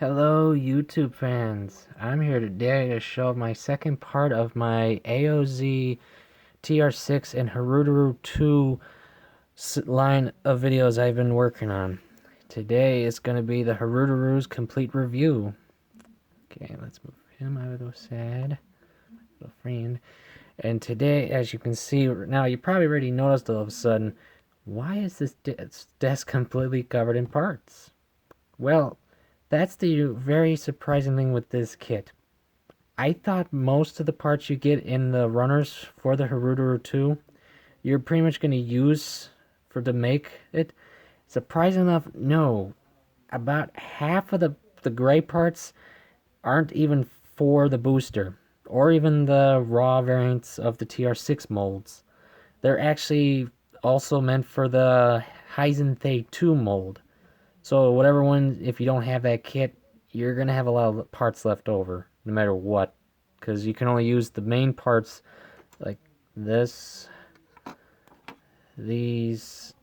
Hello YouTube fans, I'm here today to show my second part of my AOZ TR6 and hrududu 2 line of videos I've been working on. Today is going to be the hrududu's complete review. Okay, let's move him out of the sad little friend. And today, as you can see, now you probably already noticed all of a sudden, why is this desk completely covered in parts? Well, that's the very surprising thing with this kit. I thought most of the parts you get in the runners for the hrududu 2, you're pretty much going to use to make it. Surprising enough, no. About half of the gray parts aren't even for the booster, or even the raw variants of the TR6 molds. They're actually also meant for the Heisenthay 2 mold. So whatever one, if you don't have that kit, you're going to have a lot of parts left over, no matter what. Because you can only use the main parts, like this, these,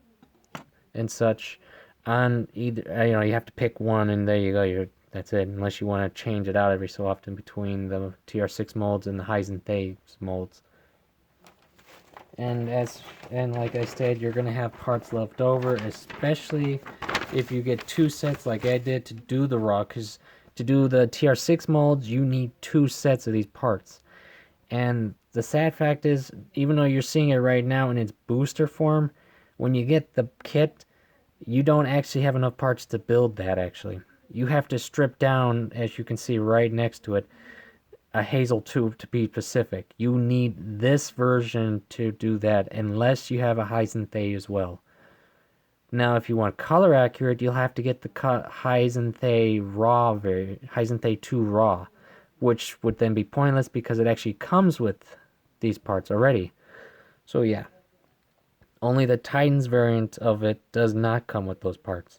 and such, on either, you have to pick one, and there you go, that's it, unless you want to change it out every so often between the TR6 molds and the Heisenthay molds. And like I said, you're gonna have parts left over, especially if you get two sets like I did to do the raw, because to do the TR6 molds you need two sets of these parts. And the sad fact is, even though you're seeing it right now in its booster form, when you get the kit, you don't actually have enough parts to build that. Actually, you have to strip down, as you can see right next to it, a Hazel 2 to be specific. You need this version to do that, unless you have a Heisenthay as well. Now, if you want color accurate, you'll have to get the Heisenthay raw Heisenthay 2 raw, which would then be pointless because it actually comes with these parts already. So yeah, only the Titans variant of it does not come with those parts.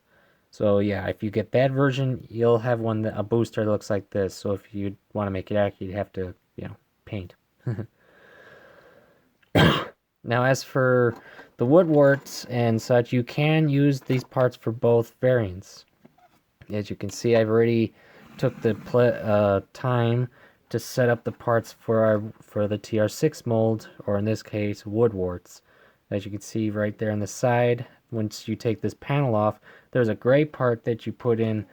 So yeah, if you get that version, you'll have a booster that looks like this. So if you want to make it accurate, you have to, paint. Now, as for the woundworts and such, you can use these parts for both variants. As you can see, I've already took the time to set up the parts for the TR6 mold, or in this case, woundworts. As you can see right there on the side, once you take this panel off, there's a gray part that you put in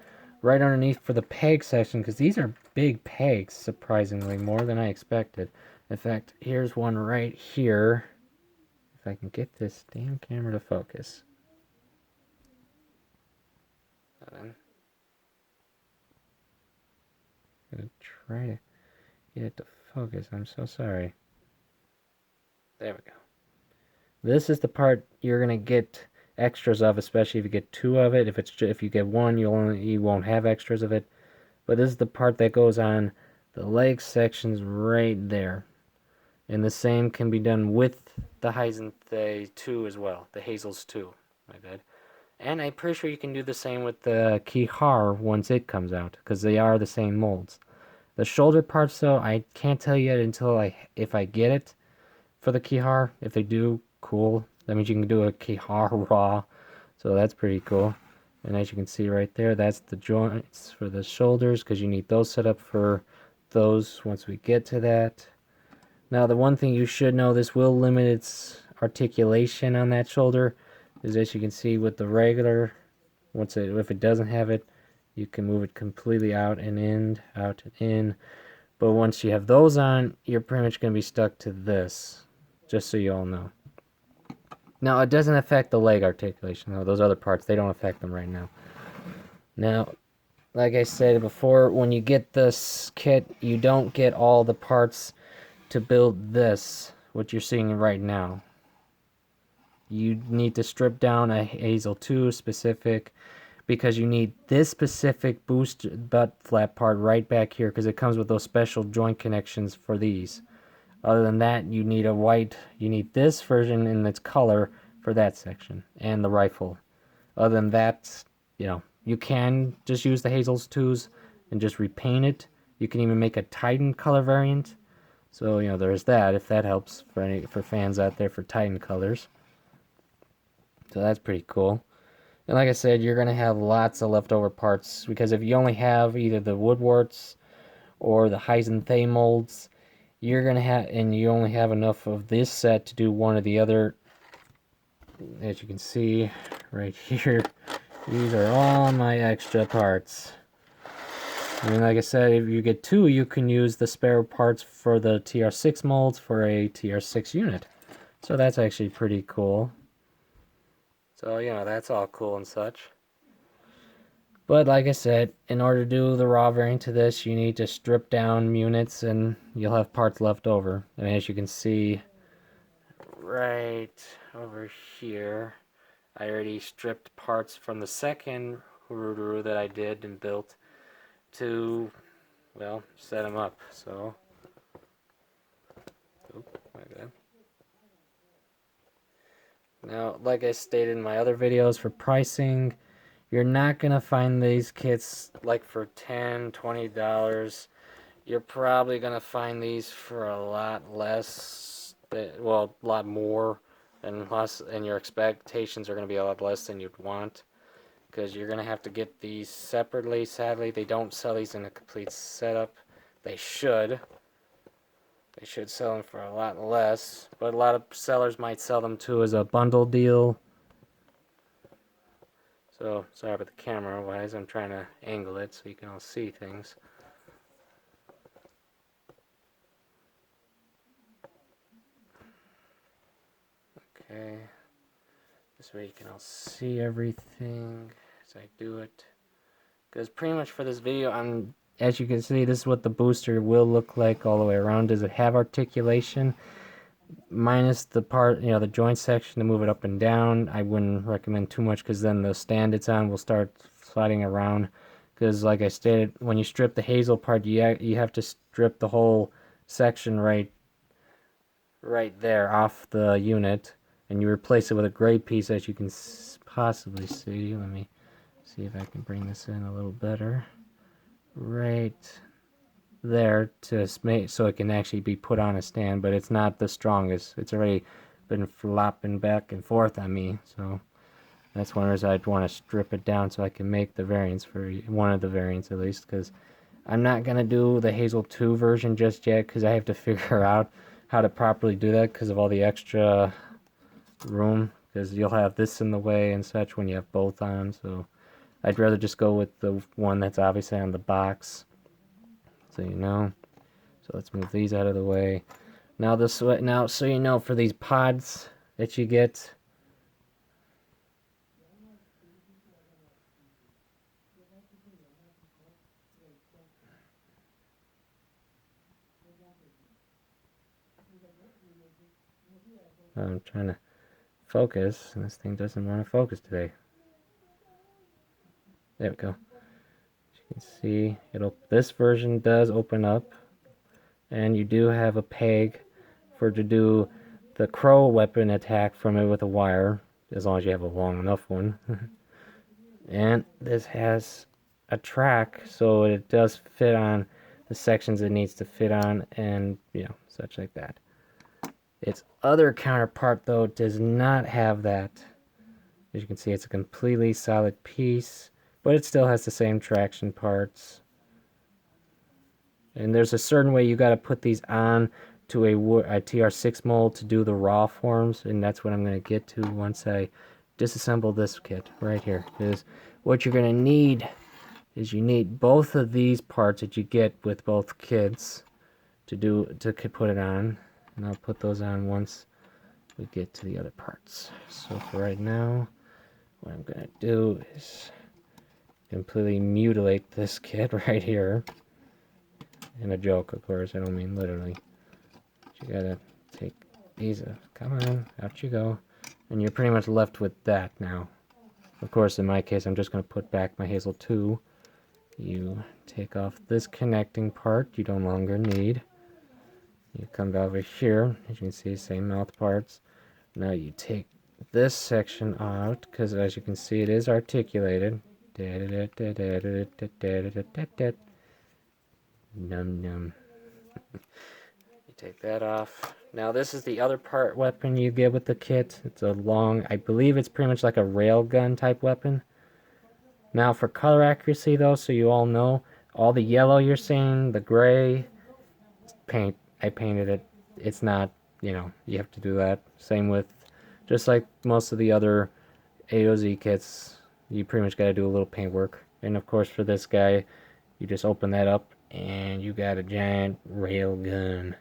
right underneath for the peg section, because these are big pegs, surprisingly, more than I expected. In fact, here's one right here. If I can get this damn camera to focus. I'm gonna try to get it to focus. I'm so sorry. There we go. This is the part you're gonna get extras of, especially if you get two of it. If you get one, you won't have extras of it. But this is the part that goes on the leg sections right there. And the same can be done with the Heisenthay 2 as well, the Hazels 2, my bad. And I'm pretty sure you can do the same with the Kihar once it comes out, because they are the same molds. The shoulder parts, though, I can't tell you yet until if I get it for the Kihar. If they do, cool. That means you can do a Kihar raw, so that's pretty cool. And as you can see right there, that's the joints for the shoulders, because you need those set up for those once we get to that. Now, the one thing you should know, this will limit its articulation on that shoulder, is as you can see with the regular, if it doesn't have it, you can move it completely out and in, out and in. But once you have those on, you're pretty much going to be stuck to this, just so you all know. Now, it doesn't affect the leg articulation, though. Those other parts, they don't affect them right now. Now, like I said before, when you get this kit, you don't get all the parts to build this, what you're seeing right now. You need to strip down a Hazel 2 specific, because you need this specific boost butt flap part right back here, because it comes with those special joint connections for these. Other than that, you need this version in its color for that section, and the rifle. Other than that, you can just use the Hazel's 2s and just repaint it. You can even make a Titan color variant. So, there's that, if that helps for fans out there for Titan colors. So that's pretty cool. And like I said, you're going to have lots of leftover parts because if you only have either the woundworts or the Heisenthal molds, you're going to have, and you only have enough of this set to do one or the other. As you can see right here, these are all my extra parts. I mean, like I said, if you get two, you can use the spare parts for the TR6 molds for a TR6 unit. So that's actually pretty cool. So, you know, that's all cool and such. But like I said, in order to do the raw variant to this, you need to strip down units and you'll have parts left over. And as you can see right over here, I already stripped parts from the second hrududu that I did and built to, well, set them up. So, oop, my bad. Now, like I stated in my other videos, for pricing, you're not going to find these kits like for $10, $20. You're probably going to find these for a lot less, well, a lot more, and your expectations are going to be a lot less than you'd want. Because you're going to have to get these separately. Sadly, they don't sell these in a complete setup. They should. They should sell them for a lot less, but a lot of sellers might sell them too as a bundle deal. So, sorry about the camera wise, I'm trying to angle it so you can all see things. Okay, this way you can all see everything as I do it. Because pretty much for this video, as you can see, this is what the booster will look like all the way around. Does it have articulation? Minus the part, you know, the joint section to move it up and down. I wouldn't recommend too much because then the stand it's on will start sliding around. Because like I stated, when you strip the hazel part, you have to strip the whole section right there off the unit, and you replace it with a gray piece, as you can possibly see. Let me see if I can bring this in a little better. Right there to make so it can actually be put on a stand, but it's not the strongest. It's already been flopping back and forth on me, so that's one reason I'd want to strip it down so I can make the variants for one of the variants at least, because I'm not going to do the Hazel 2 version just yet because I have to figure out how to properly do that because of all the extra room, because you'll have this in the way and such when you have both on. So I'd rather just go with the one that's obviously on the box, so you know. So let's move these out of the way. Now this way, now so you know, for these pods that you get, I'm trying to focus and this thing doesn't want to focus today. There we go. As you can see, this version does open up, and you do have a peg to do the crow weapon attack from it with a wire, as long as you have a long enough one. And this has a track, so it does fit on the sections it needs to fit on, and you know, such like that. Its other counterpart though does not have that. As you can see, it's a completely solid piece, but it still has the same traction parts. And there's a certain way you got to put these on to a TR6 mold to do the raw forms, and that's what I'm going to get to once I disassemble this kit right here. Because what you're going to need is you need both of these parts that you get with both kits to put it on, and I'll put those on once we get to the other parts. So for right now, what I'm going to do is completely mutilate this kit right here. In a joke, of course, I don't mean literally. But you gotta take these, come on, out you go. And you're pretty much left with that now. Of course, in my case, I'm just gonna put back my Hazel 2. You take off this connecting part you no longer need. You come over here, as you can see, same mouth parts. Now you take this section out, because as you can see, it is articulated. Num num. take that off. Now this is the other part weapon you get with the kit. It's a long, I believe it's pretty much like a rail gun type weapon. Now for color accuracy though, so you all know, all the yellow you're seeing, the gray, paint, I painted it. It's not, you have to do that. Same with, just like most of the other AOZ kits, you pretty much got to do a little paint work. And of course for this guy, you just open that up and you got a giant rail gun.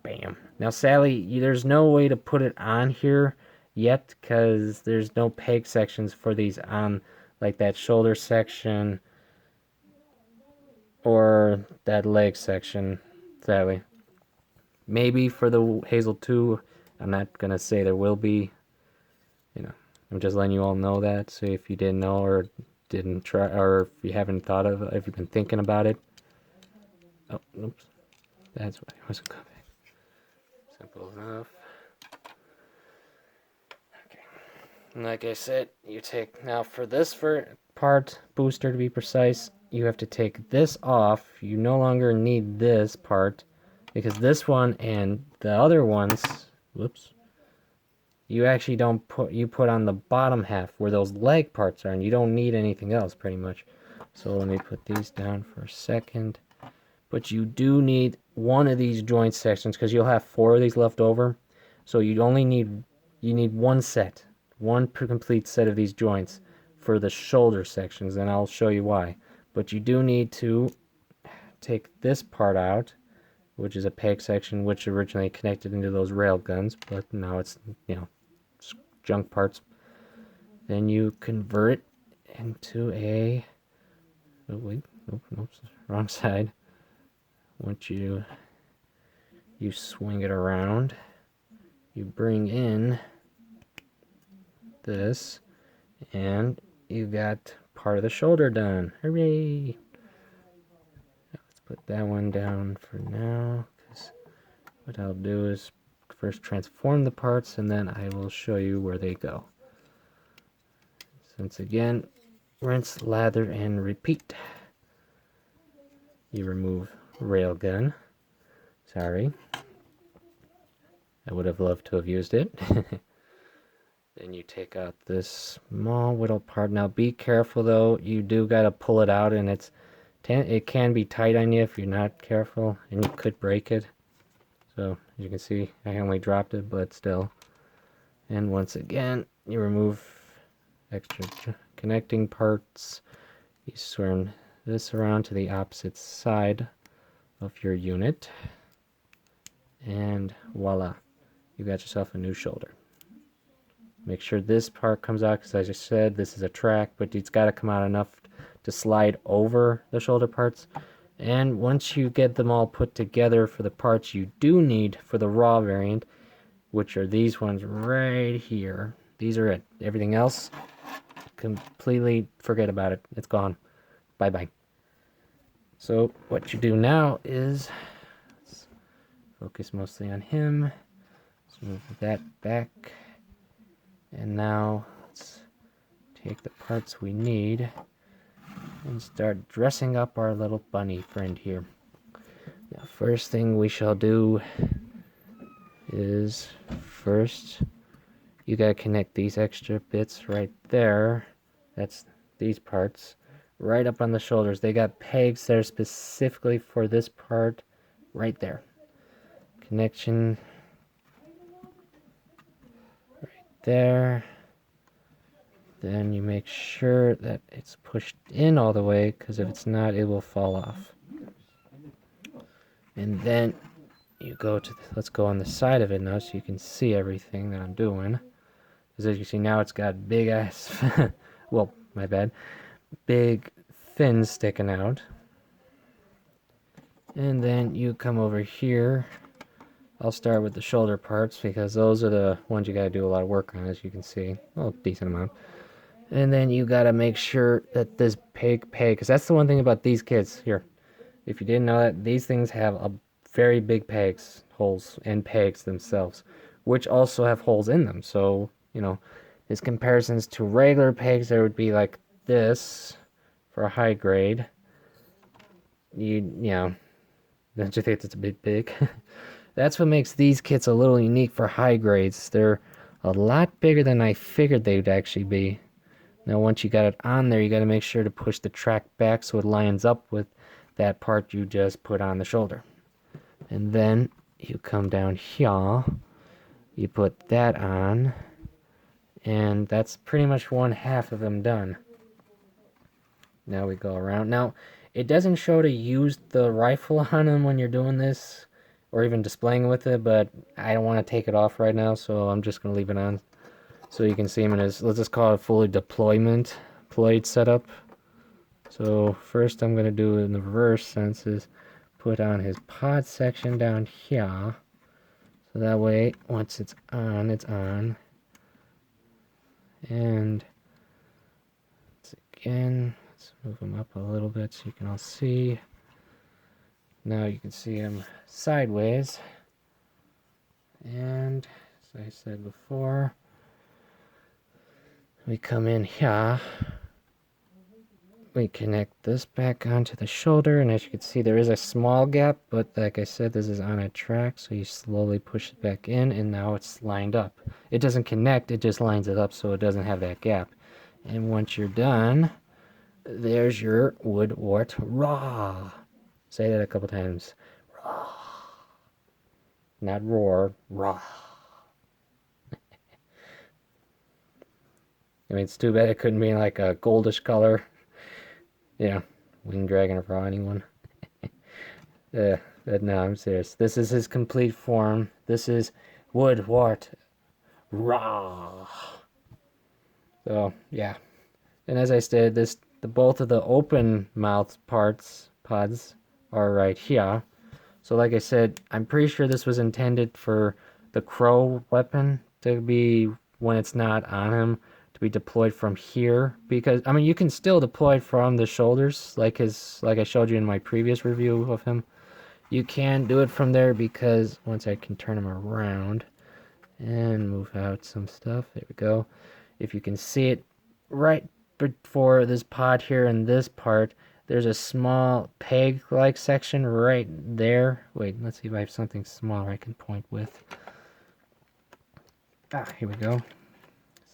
Bam. Now sadly, there's no way to put it on here yet because there's no peg sections for these on like that shoulder section or that leg section, sadly. Maybe for the Hazel 2, I'm not going to say there will be, I'm just letting you all know that, so if you didn't know or didn't try, or if you haven't thought of it, if you've been thinking about it. Oh, oops. That's why I wasn't coming. Simple enough. Okay. And like I said, you take, now for this part, booster to be precise, you have to take this off. You no longer need this part, because this one and the other ones, whoops, you actually don't put, you put on the bottom half where those leg parts are, and you don't need anything else pretty much. So let me put these down for a second. But you do need one of these joint sections because you'll have 4 of these left over. So you only need, one set, one complete set of these joints for the shoulder sections, and I'll show you why. But you do need to take this part out, which is a peg section which originally connected into those rail guns, but now it's, junk parts. Then you convert it into a, oh wait, oops, wrong side. Once you swing it around, you bring in this, and you got part of the shoulder done. Hooray! Let's put that one down for now, because what I'll do is first transform the parts, and then I will show you where they go. Since again, rinse, lather, and repeat. You remove railgun. Sorry. I would have loved to have used it. Then you take out this small little part. Now be careful though, you do gotta pull it out, and it can be tight on you if you're not careful, and you could break it. So as you can see, I only dropped it, but still. And once again, you remove extra connecting parts. You turn this around to the opposite side of your unit, and voila, you got yourself a new shoulder. Make sure this part comes out, because as I said, this is a track, but it's got to come out enough to slide over the shoulder parts. And once you get them all put together for the parts you do need for the raw variant, which are these ones right here, these are it. Everything else, completely forget about it. It's gone. Bye bye. So what you do now is, let's focus mostly on him. Let's move that back. And now let's take the parts we need and start dressing up our little bunny friend here. Now, first thing we shall do is, first, you gotta connect these extra bits right there. That's these parts. Right up on the shoulders. They got pegs there specifically for this part right there. Connection right there. Then you make sure that it's pushed in all the way, because if it's not, it will fall off. And then you go to, let's go on the side of it now so you can see everything that I'm doing. Because as you see now, it's got big ass, well, my bad, big fins sticking out. And then you come over here. I'll start with the shoulder parts, because those are the ones you gotta do a lot of work on, as you can see. Well, decent amount. And then you gotta make sure that this peg, because that's the one thing about these kits here. If you didn't know that, these things have a very big pegs, holes, and pegs themselves, which also have holes in them. So, as comparisons to regular pegs, there would be like this for a high grade. Don't you think it's a bit big? That's what makes these kits a little unique for high grades. They're a lot bigger than I figured they would actually be. Now once you got it on there, you got to make sure to push the track back so it lines up with that part you just put on the shoulder. And then you come down here, you put that on, and that's pretty much one half of them done. Now we go around. Now, it doesn't show to use the rifle on them when you're doing this, or even displaying with it, but I don't want to take it off right now, so I'm just going to leave it on. So you can see him in his, let's just call it fully deployed setup. So first I'm going to do in the reverse sense is put on his pod section down here. So that way, once it's on, it's on. And again, let's move him up a little bit so you can all see. Now you can see him sideways. And as I said before, we come in here. We connect this back onto the shoulder, and as you can see, there is a small gap, but like I said, this is on a track, so you slowly push it back in, and now it's lined up. It doesn't connect, it just lines it up so it doesn't have that gap. And once you're done, there's your woundwort raw. Say that a couple times. Raw. Not roar, raw. I mean, it's too bad it couldn't be like a goldish color. Yeah, winged dragon of raw, anyone? But no, I'm serious. This is his complete form. This is woundwort raw. So yeah, and as I stated, both of the open mouth pods are right here. So like I said, I'm pretty sure this was intended for the crow weapon to be when it's not on him, to be deployed from here, because I mean you can still deploy from the shoulders like I showed you in my previous review of him. You can do it from there because once I can turn him around and move out some stuff, there we go. If you can see it right before this pod here and this part, there's a small peg like section right there. Wait, let's see if I have something smaller I can point with. Here we go.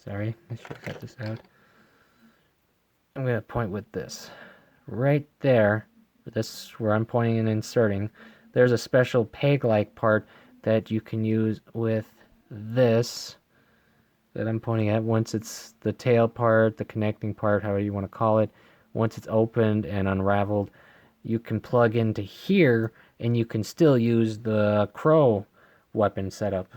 Sorry, I should cut this out. I'm going to point with this. Right there, this is where I'm pointing and inserting. There's a special peg-like part that you can use with this that I'm pointing at. Once it's the tail part, the connecting part, however you want to call it, once it's opened and unraveled, you can plug into here and you can still use the crow weapon setup.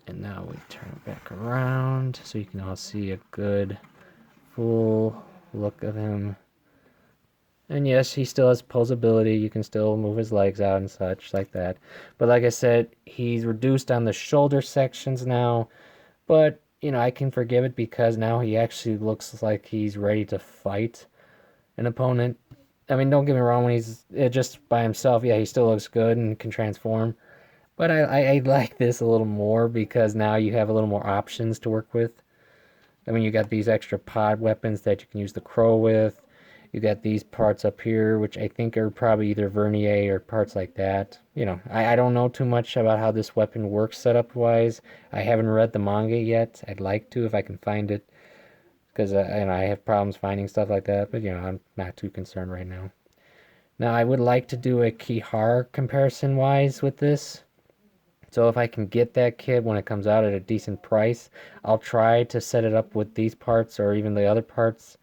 And now we turn it back around so you can all see a good full look of him. And yes, he still has posability. You can still move his legs out and such like that. But like I said, he's reduced on the shoulder sections now. But, you know, I can forgive it because now he actually looks like he's ready to fight an opponent. I mean, don't get me wrong, when he's just by himself, yeah, he still looks good and can transform. But I like this a little more because now you have a little more options to work with. I mean, you got these extra pod weapons that you can use the crow with. You got these parts up here, which I think are probably either vernier or parts like that. You know, I don't know too much about how this weapon works setup-wise. I haven't read the manga yet. I'd like to if I can find it. Because you know, I have problems finding stuff like that. But, you know, I'm not too concerned right now. Now, I would like to do a Kihara comparison-wise with this. So if I can get that kit when it comes out at a decent price, I'll try to set it up with these parts or even the other parts.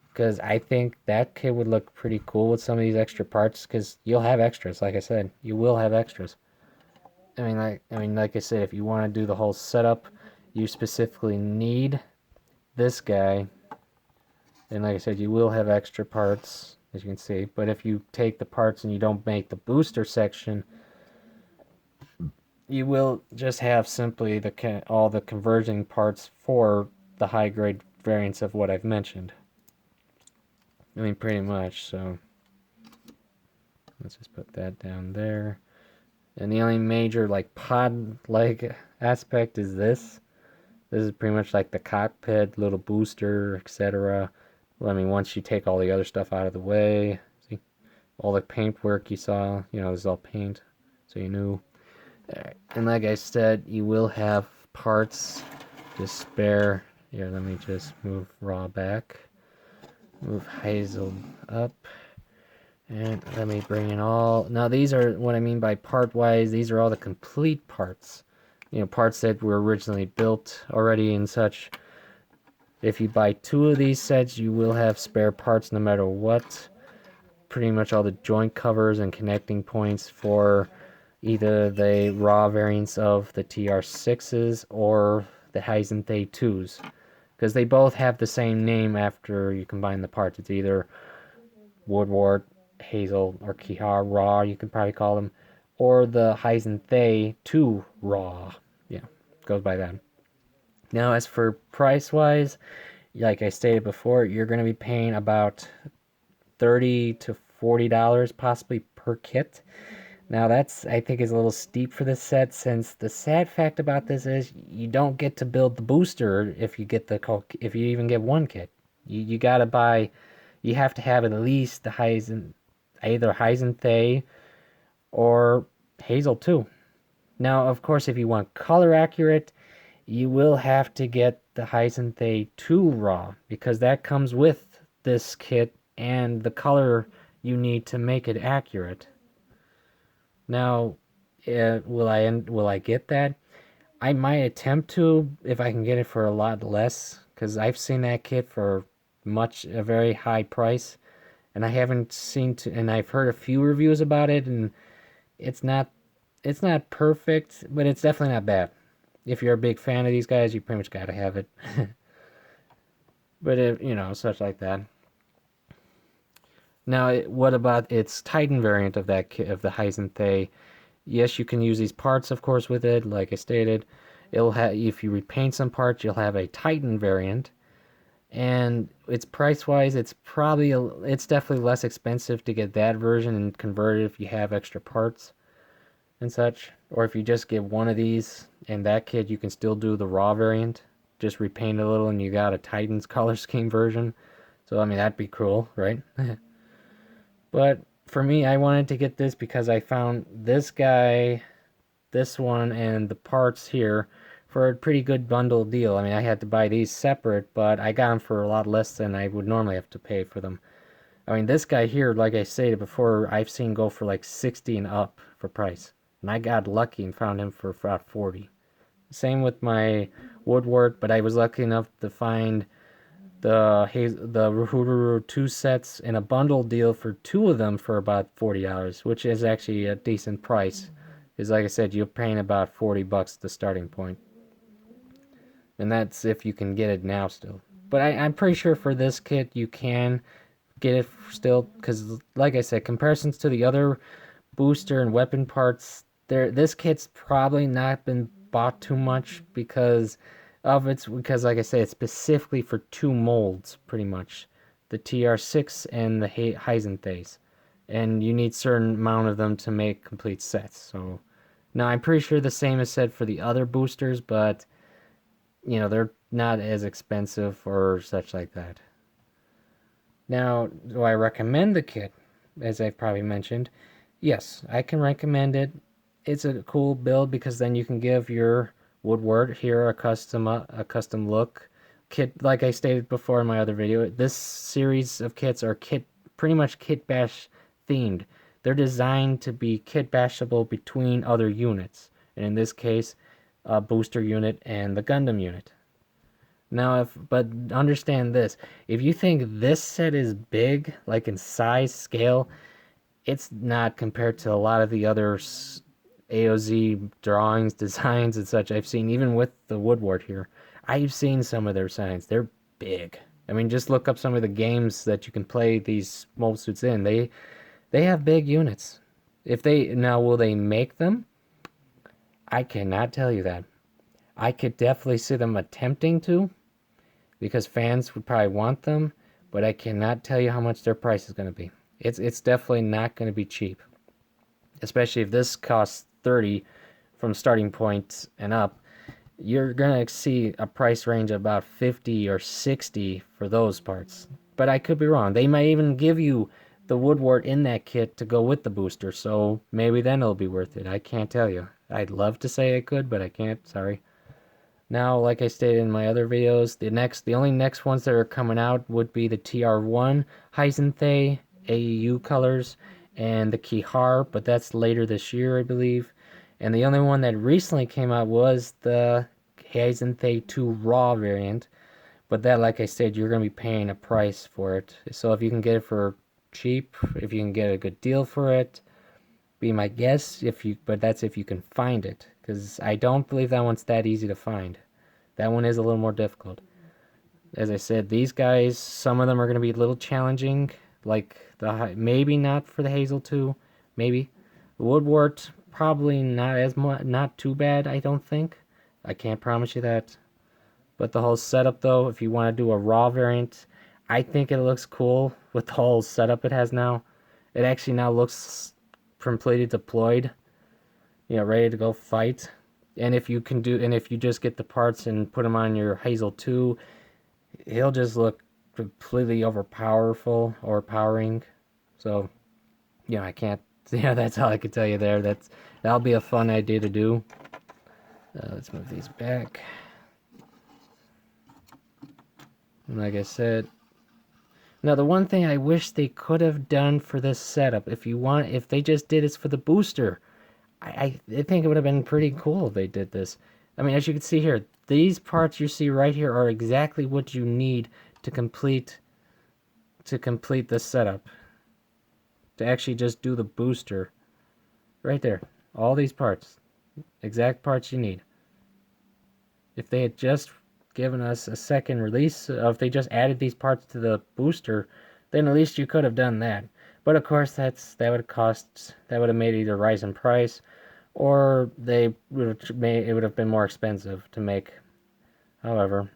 Because I think that kit would look pretty cool with some of these extra parts. Because you'll have extras, like I said. You will have extras. I mean, like I said, if you want to do the whole setup, you specifically need this guy. And like I said, you will have extra parts, as you can see. But if you take the parts and you don't make the booster section, you will just have simply all the conversion parts for the high grade variants of what I've mentioned. I mean, pretty much, so let's just put that down there. And the only major like pod-like aspect is this. This is pretty much like the cockpit, little booster, etc. Well, I mean, once you take all the other stuff out of the way, see, all the paint work you saw, you know, this is all paint, so you knew. Alright, and like I said, you will have parts to spare. Here, let me just move Raw back. Move Hazel up. And let me bring in all... Now, these are what I mean by part-wise. These are all the complete parts. You know, parts that were originally built already and such. If you buy 2 of these sets, you will have spare parts no matter what. Pretty much all the joint covers and connecting points for either the raw variants of the TR6s or the Heisenthay 2s. Because they both have the same name after you combine the parts. It's either woundwort, Hazel, or Kihar Raw, you could probably call them, or the Heisenthay 2 Raw. Yeah, goes by that. Now, as for price-wise, like I stated before, you're going to be paying about $30 to $40 possibly per kit. Now that's, I think, is a little steep for this set, since the sad fact about this is you don't get to build the booster if you get if you even get one kit. You gotta buy, you have to have at least the either Heisenthay or Hazel 2. Now, of course, if you want color accurate, you will have to get the Heisenthay 2 Raw, because that comes with this kit and the color you need to make it accurate. Now, will I get that? I might attempt to if I can get it for a lot less, because I've seen that kit for a very high price, and I haven't and I've heard a few reviews about it, and it's not perfect, but it's definitely not bad. If you're a big fan of these guys, you pretty much gotta have it. But such like that. Now, what about its Titan variant of that of the Heisenthay? Yes, you can use these parts, of course, with it. Like I stated, it'll have, if you repaint some parts, you'll have a Titan variant, and it's price-wise, it's definitely less expensive to get that version and convert it if you have extra parts and such. Or if you just get one of these and that kit, you can still do the raw variant, just repaint a little, and you got a Titan's color scheme version. So I mean, that'd be cool, right? But for me, I wanted to get this because I found this guy, this one, and the parts here for a pretty good bundle deal. I mean, I had to buy these separate, but I got them for a lot less than I would normally have to pay for them. I mean, this guy here, like I stated before, I've seen go for like 60 and up for price. And I got lucky and found him for about 40. Same with my woundwort, but I was lucky enough to find the hrududu 2 sets in a bundle deal for 2 of them for about $40, which is actually a decent price. Because like I said, you're paying about $40 the starting point. And that's if you can get it now still. But I'm pretty sure for this kit you can get it still, because like I said, comparisons to the other booster and weapon parts, this kit's probably not been bought too much because like I say, it's specifically for 2 molds pretty much, the TR6 and the Heisenthays, and you need certain amount of them to make complete sets. So now I'm pretty sure the same is said for the other boosters, but they're not as expensive or such like that. Now, do I recommend the kit? As I've probably mentioned, yes, I can recommend it. It's a cool build because then you can give your woundwort here a custom look kit. Like I stated before in my other video, this series of kits are pretty much kit bash themed. They're designed to be kit bashable between other units, and in this case, a booster unit and the Gundam unit. Now, but understand this, if you think this set is big, like in size, scale, it's not compared to a lot of the other AOZ drawings, designs, and such I've seen, even with the woundwort here. I've seen some of their signs. They're big. I mean, just look up some of the games that you can play these mold suits in. They have big units. Now, will they make them? I cannot tell you that. I could definitely see them attempting to, because fans would probably want them, but I cannot tell you how much their price is going to be. It's definitely not going to be cheap, especially if this costs 30 from starting point and up. You're going to see a price range of about 50 or 60 for those parts. But I could be wrong. They might even give you the woundwort in that kit to go with the booster, so maybe then it'll be worth it. I can't tell you. I'd love to say I could, but I can't. Sorry. Now, like I stated in my other videos, the only next ones that are coming out would be the TR1 Heisenthay AEU colors and the Kihar, but that's later this year, I believe. And the only one that recently came out was the Heisenthay 2 Raw variant, but that, like I said, you're going to be paying a price for it. So if you can get it for cheap, if you can get a good deal for it, be my guess. But that's if you can find it, because I don't believe that one's that easy to find. That one is a little more difficult. As I said, these guys, some of them are going to be a little challenging, like maybe not for the Hazel 2, maybe. The woundwort, probably not as much, not too bad, I don't think. I can't promise you that. But the whole setup, though, if you want to do a raw variant, I think it looks cool with the whole setup it has now. It actually now looks completely deployed, ready to go fight. And if you just get the parts and put them on your Hazel 2, he'll just look completely overpowering. So, I can't, that's all I can tell you there. That'll be a fun idea to do. Let's move these back. And like I said, now the one thing I wish they could have done for this setup, if they just did it for the booster, I think it would have been pretty cool if they did this. I mean, as you can see here, these parts you see right here are exactly what you need to complete the setup. To actually just do the booster. Right there. All these parts. Exact parts you need. If they had just given us a second release, if they just added these parts to the booster, then at least you could have done that. But of course, that would have made either rise in price, or it would have been more expensive to make. However,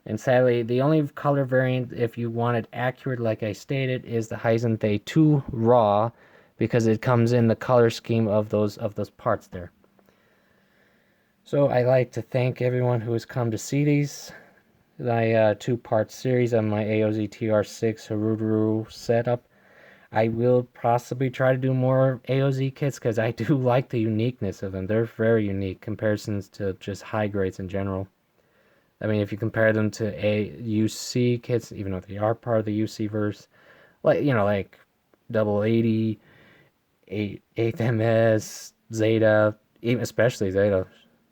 and sadly, the only color variant, if you want it accurate, like I stated, is the Heisenthay 2 Raw, because it comes in the color scheme of those parts there. So I like to thank everyone who has come to see my two-part series on my AOZ TR6 hrududu setup. I will possibly try to do more AOZ kits, because I do like the uniqueness of them. They're very unique comparisons to just high grades in general. I mean, if you compare them to UC kits, even though they are part of the UC verse, like double 80, 8th MS, Zeta, even especially Zeta.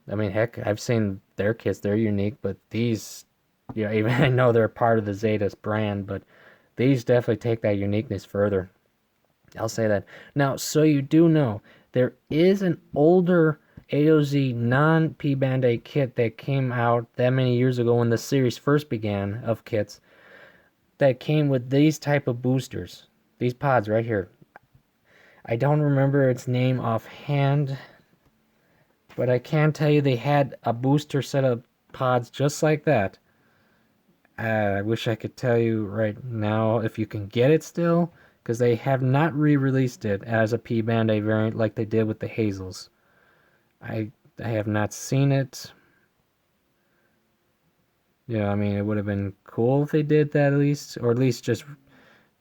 I mean, heck, I've seen their kits; they're unique. But these, even I know they're part of the Zeta's brand, but these definitely take that uniqueness further. I'll say that. Now, so you do know, there is an older AOZ non-P-Band-Aid kit that came out that many years ago when the series first began of kits, that came with these type of boosters. These pods right here. I don't remember its name offhand, but I can tell you they had a booster set of pods just like that. I wish I could tell you right now if you can get it still, because they have not re-released it as a P-Band-Aid variant like they did with the Hazels. I have not seen it. I mean, it would have been cool if they did that at least, or at least just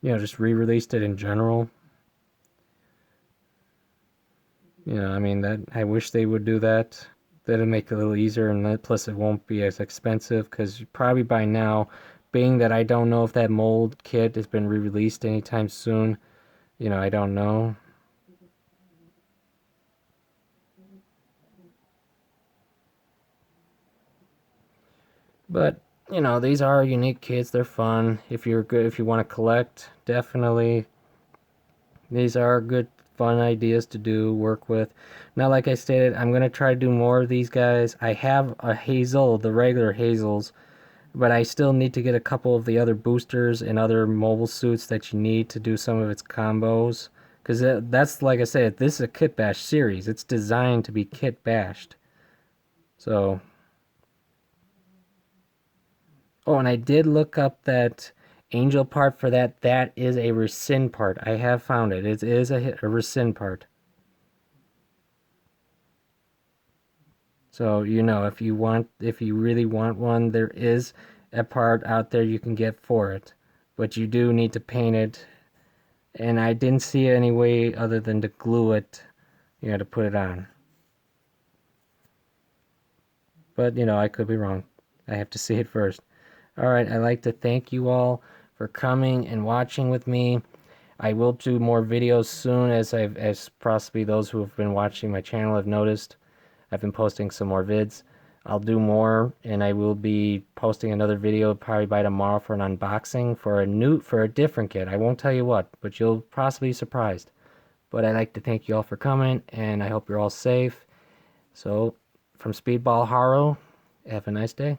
re-released it in general. I mean, I wish they would do that. That'd make it a little easier, and plus it won't be as expensive, because probably by now, being that I don't know if that mold kit has been re-released anytime soon, I don't know. But, these are unique kits. They're fun. If you want to collect, definitely. These are good, fun ideas to work with. Now, like I stated, I'm going to try to do more of these guys. I have a Hazel, the regular Hazels, but I still need to get a couple of the other boosters and other mobile suits that you need to do some of its combos. Because that's, like I said, this is a kit bash series. It's designed to be kit bashed. So... Oh, and I did look up that angel part for that. That is a rescind part. I have found it. It is a rescind part. So, if you really want one, there is a part out there you can get for it. But you do need to paint it. And I didn't see any way other than to glue it, to put it on. But, I could be wrong. I have to see it first. All right, I'd like to thank you all for coming and watching with me. I will do more videos soon, as possibly those who have been watching my channel have noticed. I've been posting some more vids. I'll do more, and I will be posting another video probably by tomorrow for an unboxing for a different kit. I won't tell you what, but you'll possibly be surprised. But I'd like to thank you all for coming, and I hope you're all safe. So, from Speedball Haro, have a nice day.